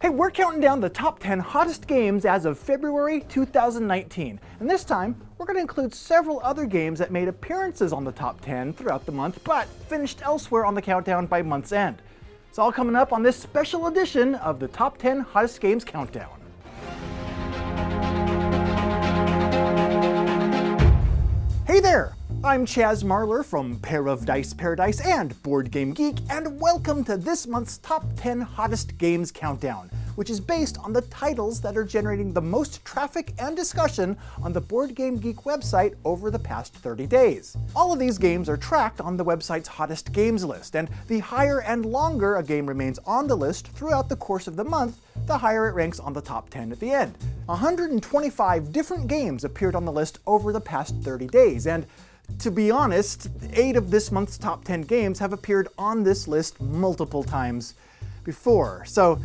Hey, we're counting down the top 10 hottest games as of February 2019. And this time, we're going to include several other games that made appearances on the top 10 throughout the month, but finished elsewhere on the countdown by month's end. It's all coming up on this special edition of the Top 10 Hottest Games Countdown. Hey there! I'm Chaz Marler from Pair of Dice Paradise and BoardGameGeek, and welcome to this month's Top 10 Hottest Games Countdown, which is based on the titles that are generating the most traffic and discussion on the BoardGameGeek website over the past 30 days. All of these games are tracked on the website's hottest games list, and the higher and longer a game remains on the list throughout the course of the month, the higher it ranks on the top 10 at the end. 125 different games appeared on the list over the past 30 days, and to be honest, 8 of this month's top 10 games have appeared on this list multiple times before. So,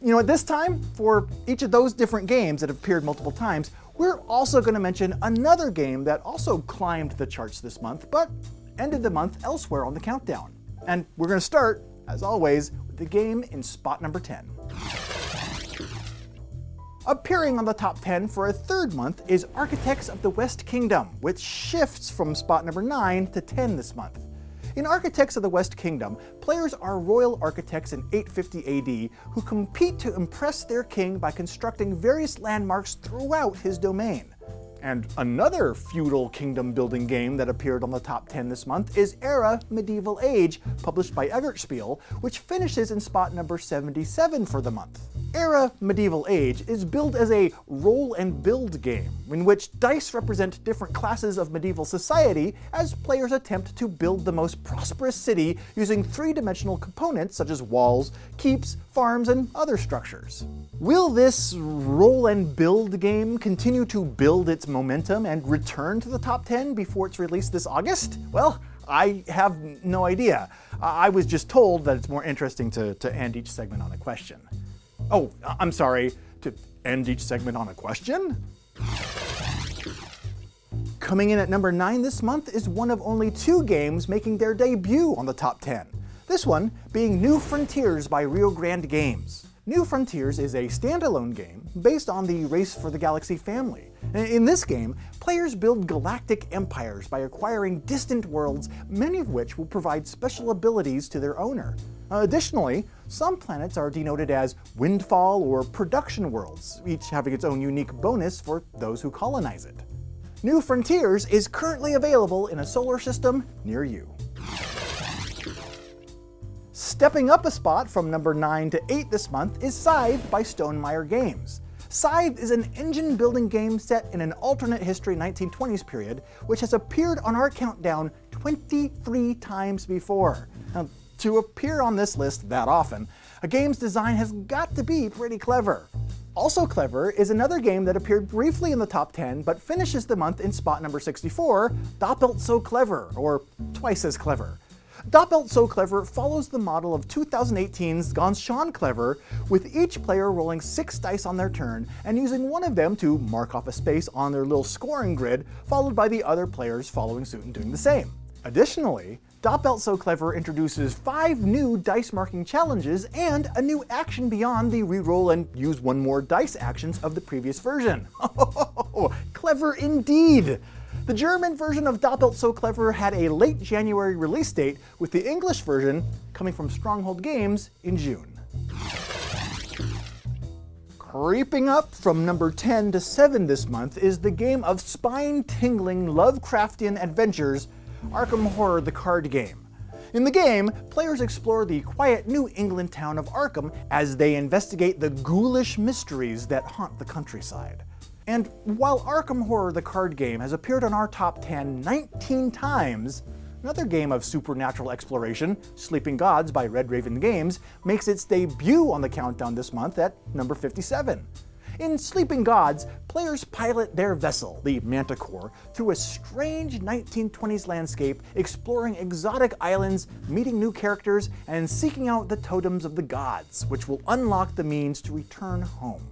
at this time, for each of those different games that have appeared multiple times, we're also going to mention another game that also climbed the charts this month, but ended the month elsewhere on the countdown. And we're going to start, as always, with the game in spot number 10. Appearing on the top 10 for a third month is Architects of the West Kingdom, which shifts from spot number 9 to 10 this month. In Architects of the West Kingdom, players are royal architects in 850 AD who compete to impress their king by constructing various landmarks throughout his domain. And another feudal kingdom building game that appeared on the top 10 this month is Era Medieval Age, published by Eggertspiel, which finishes in spot number 77 for the month. Era Medieval Age is billed as a roll and build game, in which dice represent different classes of medieval society as players attempt to build the most prosperous city using three-dimensional components such as walls, keeps, farms, and other structures. Will this roll and build game continue to build its momentum and return to the top 10 before it's released this August? Well, I have no idea. I was just told that it's more interesting to end each segment on a question. Oh, I'm sorry, to end each segment on a question? Coming in at number 9 this month is one of only 2 games making their debut on the top 10. This one being New Frontiers by Rio Grande Games. New Frontiers is a standalone game based on the Race for the Galaxy family. In this game, players build galactic empires by acquiring distant worlds, many of which will provide special abilities to their owner. Additionally, some planets are denoted as windfall or production worlds, each having its own unique bonus for those who colonize it. New Frontiers is currently available in a solar system near you. Stepping up a spot from number 9 to 8 this month is Scythe by Stonemaier Games. Scythe is an engine-building game set in an alternate history 1920s period, which has appeared on our countdown 23 times before. Now, to appear on this list that often, a game's design has got to be pretty clever. Also clever is another game that appeared briefly in the top 10 but finishes the month in spot number 64, Doppelt so clever, or Twice as Clever. Doppelt so Clever follows the model of 2018's Ganz Schön Clever, with each player rolling 6 dice on their turn and using one of them to mark off a space on their little scoring grid, followed by the other players following suit and doing the same. Additionally, Doppelt so Clever introduces 5 new dice marking challenges and a new action beyond the reroll and use one more dice actions of the previous version. Oh, clever indeed! The German version of Doppelt so Clever had a late January release date, with the English version coming from Stronghold Games in June. Creeping up from number 10 to 7 this month is the game of spine-tingling Lovecraftian adventures, Arkham Horror the Card Game. In the game, players explore the quiet New England town of Arkham as they investigate the ghoulish mysteries that haunt the countryside. And while Arkham Horror the Card Game has appeared on our top 10 19 times, another game of supernatural exploration, Sleeping Gods by Red Raven Games, makes its debut on the countdown this month at number 57. In Sleeping Gods, players pilot their vessel, the Manticore, through a strange 1920s landscape, exploring exotic islands, meeting new characters, and seeking out the totems of the gods, which will unlock the means to return home.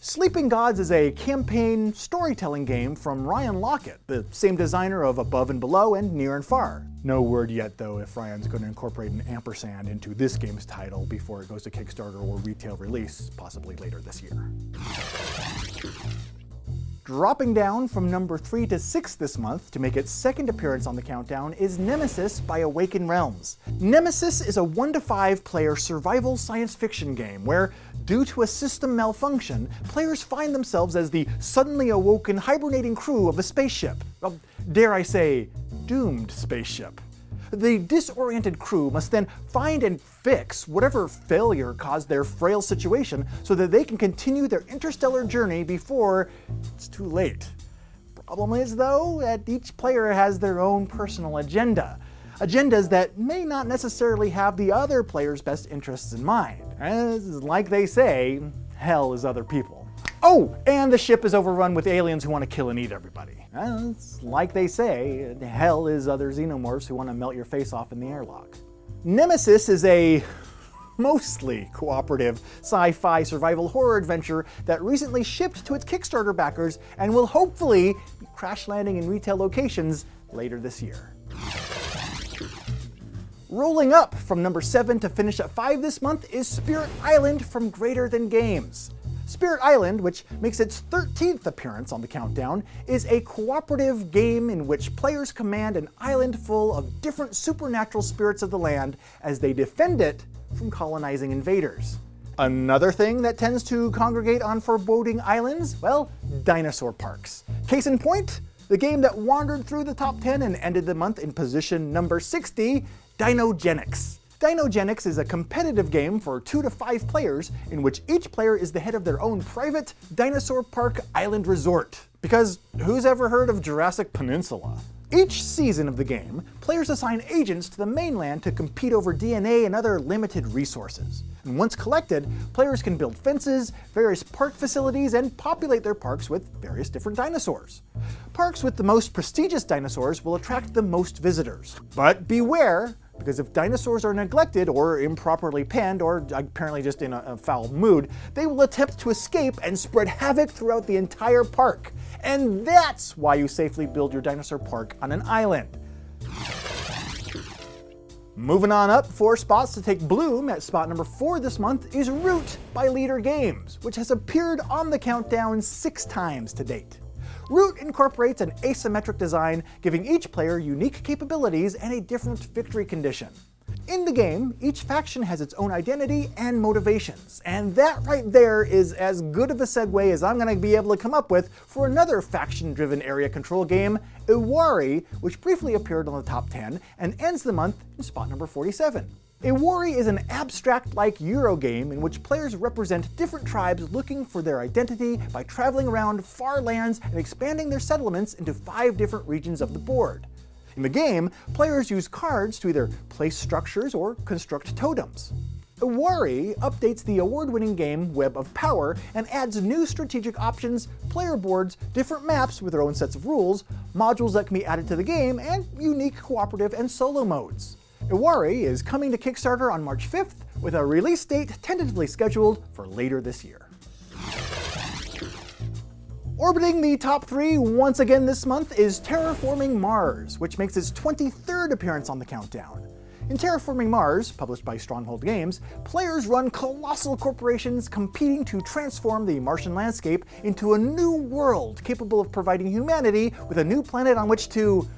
Sleeping Gods is a campaign storytelling game from Ryan Lockett, the same designer of Above and Below and Near and Far. No word yet, though, if Ryan's going to incorporate an ampersand into this game's title before it goes to Kickstarter or retail release, possibly later this year. Dropping down from number 3 to 6 this month to make its second appearance on the countdown is Nemesis by Awaken Realms. Nemesis is a 1 to 5 player survival science fiction game where, due to a system malfunction, players find themselves as the suddenly awoken hibernating crew of a spaceship. Dare I say, doomed spaceship. The disoriented crew must then find and fix whatever failure caused their frail situation so that they can continue their interstellar journey before it's too late. Problem is, though, that each player has their own personal agenda. Agendas that may not necessarily have the other player's best interests in mind. As like they say, hell is other people. Oh, and the ship is overrun with aliens who want to kill and eat everybody. It's like they say, hell is other xenomorphs who want to melt your face off in the airlock. Nemesis is a mostly cooperative sci-fi survival horror adventure that recently shipped to its Kickstarter backers and will hopefully be crash landing in retail locations later this year. Rolling up from number 7 to finish at 5 this month is Spirit Island from Greater Than Games. Spirit Island, which makes its 13th appearance on the countdown, is a cooperative game in which players command an island full of different supernatural spirits of the land as they defend it from colonizing invaders. Another thing that tends to congregate on foreboding islands? Well, dinosaur parks. Case in point, the game that wandered through the top 10 and ended the month in position number 60, Dinogenics. Dinogenics is a competitive game for 2 to 5 players in which each player is the head of their own private dinosaur park island resort. Because who's ever heard of Jurassic Peninsula? Each season of the game, players assign agents to the mainland to compete over DNA and other limited resources. And once collected, players can build fences, various park facilities, and populate their parks with various different dinosaurs. Parks with the most prestigious dinosaurs will attract the most visitors. But beware, because if dinosaurs are neglected or improperly penned or apparently just in a foul mood, they will attempt to escape and spread havoc throughout the entire park. And that's why you safely build your dinosaur park on an island. Moving on up 4 spots to take Bloom at spot number 4 this month is Root by Leader Games, which has appeared on the countdown 6 times to date. Root incorporates an asymmetric design, giving each player unique capabilities and a different victory condition. In the game, each faction has its own identity and motivations, and that right there is as good of a segue as I'm going to be able to come up with for another faction-driven area control game, Iwari, which briefly appeared on the top 10 and ends the month in spot number 47. Iwari is an abstract-like Euro game in which players represent different tribes looking for their identity by traveling around far lands and expanding their settlements into 5 different regions of the board. In the game, players use cards to either place structures or construct totems. Iwari updates the award-winning game Web of Power and adds new strategic options, player boards, different maps with their own sets of rules, modules that can be added to the game, and unique cooperative and solo modes. Iwari is coming to Kickstarter on March 5th, with a release date tentatively scheduled for later this year. Orbiting the top 3 once again this month is Terraforming Mars, which makes its 23rd appearance on the countdown. In Terraforming Mars, published by Stronghold Games, players run colossal corporations competing to transform the Martian landscape into a new world capable of providing humanity with a new planet on which to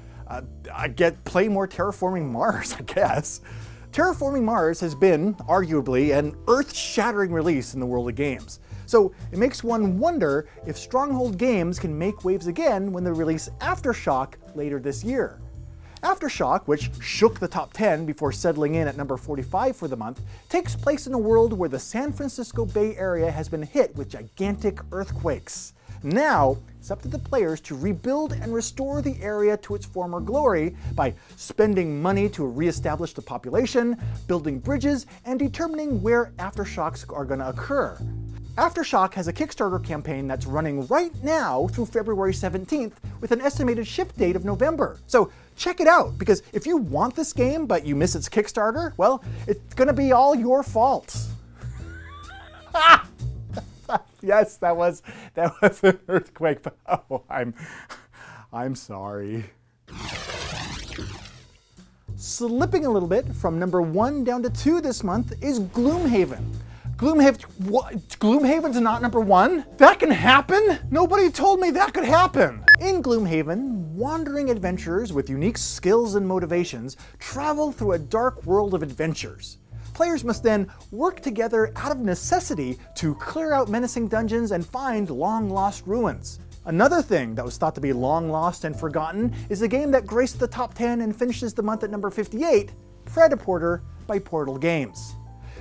play more Terraforming Mars, I guess. Terraforming Mars has been, arguably, an earth-shattering release in the world of games. So it makes one wonder if Stronghold Games can make waves again when they release Aftershock later this year. Aftershock, which shook the top 10 before settling in at number 45 for the month, takes place in a world where the San Francisco Bay Area has been hit with gigantic earthquakes. Now, it's up to the players to rebuild and restore the area to its former glory by spending money to reestablish the population, building bridges, and determining where aftershocks are going to occur. Aftershock has a Kickstarter campaign that's running right now through February 17th with an estimated ship date of November. So check it out, because if you want this game but you miss its Kickstarter, well, it's going to be all your fault. Yes, that was an earthquake. Oh, I'm sorry. Slipping a little bit from number 1 down to 2 this month is Gloom Haven. Gloom Haven's not number 1? That can happen? Nobody told me that could happen. In Gloom Haven, wandering adventurers with unique skills and motivations travel through a dark world of adventures. Players must then work together out of necessity to clear out menacing dungeons and find long-lost ruins. Another thing that was thought to be long lost and forgotten is a game that graced the top 10 and finishes the month at number 58, Predaporter by Portal Games.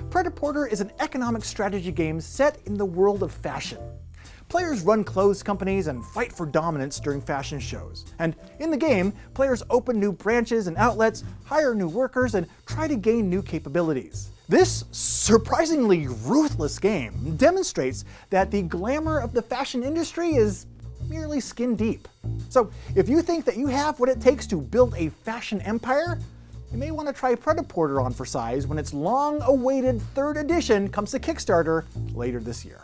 Predaporter is an economic strategy game set in the world of fashion. Players run clothes companies and fight for dominance during fashion shows. And in the game, players open new branches and outlets, hire new workers, and try to gain new capabilities. This surprisingly ruthless game demonstrates that the glamour of the fashion industry is merely skin deep. So if you think that you have what it takes to build a fashion empire, you may want to try Predaporter on for size when its long-awaited 3rd edition comes to Kickstarter later this year.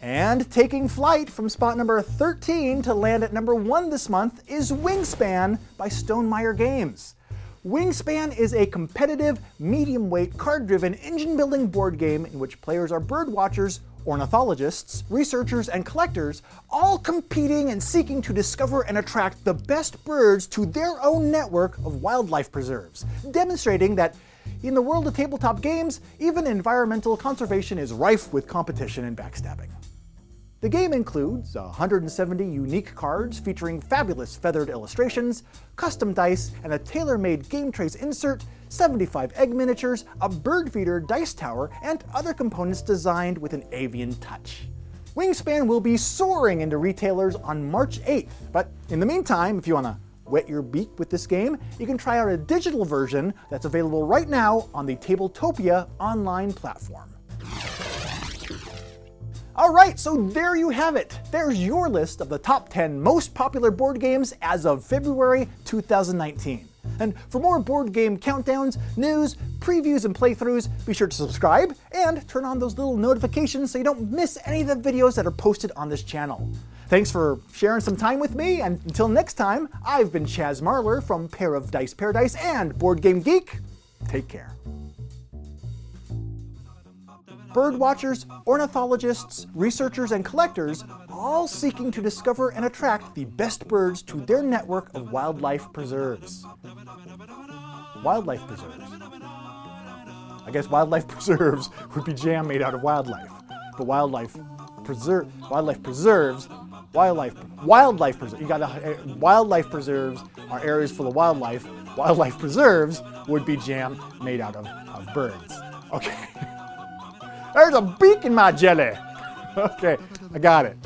And taking flight from spot number 13 to land at number 1 this month is Wingspan by Stonemaier Games. Wingspan is a competitive, medium-weight, card-driven, engine-building board game in which players are birdwatchers, ornithologists, researchers, and collectors, all competing and seeking to discover and attract the best birds to their own network of wildlife preserves, demonstrating that in the world of tabletop games, even environmental conservation is rife with competition and backstabbing. The game includes 170 unique cards featuring fabulous feathered illustrations, custom dice, and a tailor-made game trace insert, 75 egg miniatures, a bird feeder dice tower, and other components designed with an avian touch. Wingspan will be soaring into retailers on March 8th, but in the meantime, if you want to wet your beak with this game, you can try out a digital version that's available right now on the Tabletopia online platform. Alright, so there you have it. There's your list of the top 10 most popular board games as of February 2019. And for more board game countdowns, news, previews, and playthroughs, be sure to subscribe and turn on those little notifications so you don't miss any of the videos that are posted on this channel. Thanks for sharing some time with me, and until next time, I've been Chaz Marler from Pair of Dice Paradise and BoardGameGeek. Take care. Birdwatchers, ornithologists, researchers, and collectors, all seeking to discover and attract the best birds to their network of wildlife preserves. Wildlife preserves. I guess wildlife preserves would be jam made out of wildlife. But wildlife preserves. You gotta, wildlife preserves are areas full of wildlife. Wildlife preserves would be jam made out of birds. Okay. There's a beak in my jelly. Okay, I got it.